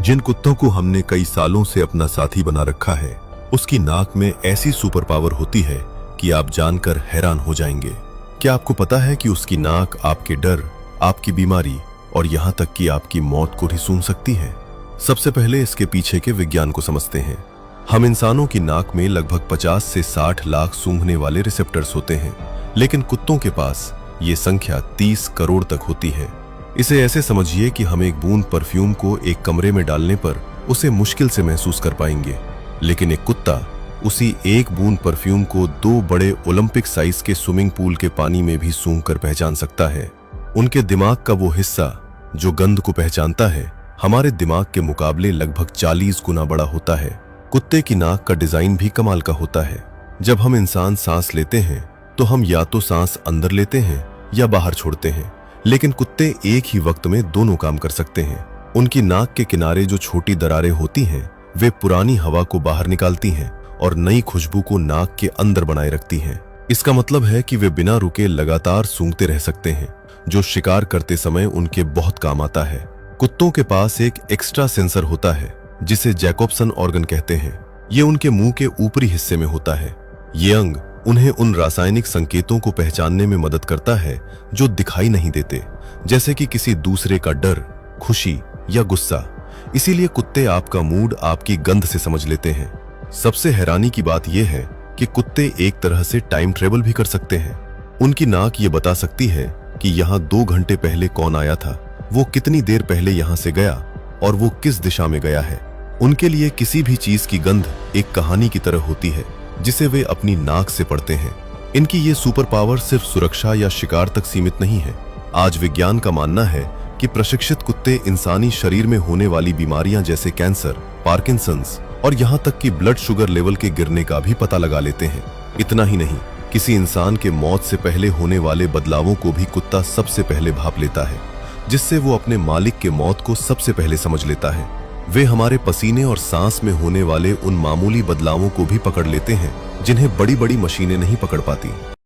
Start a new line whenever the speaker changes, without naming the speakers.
जिन कुत्तों को हमने कई सालों से अपना साथी बना रखा है, उसकी नाक में ऐसी सुपर पावर होती है कि आप जानकर हैरान हो जाएंगे। क्या आपको पता है कि उसकी नाक आपके डर, आपकी बीमारी और यहां तक कि आपकी मौत को भी सूंघ सकती है? सबसे पहले इसके पीछे के विज्ञान को समझते हैं। हम इंसानों की नाक में लगभग 50 से 60 लाख सूंघने वाले रिसेप्टर्स होते हैं, लेकिन कुत्तों के पास ये संख्या 30 करोड़ तक होती है। इसे ऐसे समझिए कि हम एक बूंद परफ्यूम को एक कमरे में डालने पर उसे मुश्किल से महसूस कर पाएंगे, लेकिन एक कुत्ता उसी एक बूंद परफ्यूम को 2 बड़े ओलंपिक साइज के स्विमिंग पूल के पानी में भी सूंघकर पहचान सकता है। उनके दिमाग का वो हिस्सा जो गंध को पहचानता है, हमारे दिमाग के मुकाबले लगभग 40 गुना बड़ा होता है। कुत्ते की नाक का डिजाइन भी कमाल का होता है। जब हम इंसान सांस लेते हैं तो हम या तो सांस अंदर लेते हैं या बाहर छोड़ते हैं, लेकिन कुत्ते एक ही वक्त में दोनों काम कर सकते हैं। उनकी नाक के किनारे जो छोटी दरारें होती हैं, वे पुरानी हवा को बाहर निकालती हैं और नई खुशबू को नाक के अंदर बनाए रखती हैं। इसका मतलब है कि वे बिना रुके लगातार सूंघते रह सकते हैं, जो शिकार करते समय उनके बहुत काम आता है। कुत्तों के पास एक एक्स्ट्रा सेंसर होता है जिसे जैकोब्सन ऑर्गन कहते हैं। ये उनके मुंह के ऊपरी हिस्से में होता है। ये अंग उन्हें उन रासायनिक संकेतों को पहचानने में मदद करता है जो दिखाई नहीं देते, जैसे कि किसी दूसरे का डर, खुशी या गुस्सा। इसीलिए कुत्ते आपका मूड आपकी गंध से समझ लेते हैं। सबसे हैरानी की बात यह है कि कुत्ते एक तरह से टाइम ट्रेवल भी कर सकते हैं। उनकी नाक ये बता सकती है कि यहाँ 2 घंटे पहले कौन आया था, वो कितनी देर पहले यहाँ से गया और वो किस दिशा में गया है। उनके लिए किसी भी चीज की गंध एक कहानी की तरह होती है जिसे वे अपनी नाक से पढ़ते हैं। इनकी ये सुपर पावर सिर्फ सुरक्षा या शिकार तक सीमित नहीं है। आज विज्ञान का मानना है कि प्रशिक्षित कुत्ते इंसानी शरीर में होने वाली बीमारियां जैसे कैंसर, पार्किंसंस और यहाँ तक कि ब्लड शुगर लेवल के गिरने का भी पता लगा लेते हैं। इतना ही नहीं, किसी इंसान के मौत से पहले होने वाले बदलावों को भी कुत्ता सबसे पहले भांप लेता है, जिससे वो अपने मालिक के मौत को सबसे पहले समझ लेता है। वे हमारे पसीने और सांस में होने वाले उन मामूली बदलावों को भी पकड़ लेते हैं जिन्हें बड़ी बड़ी मशीनें नहीं पकड़ पाती।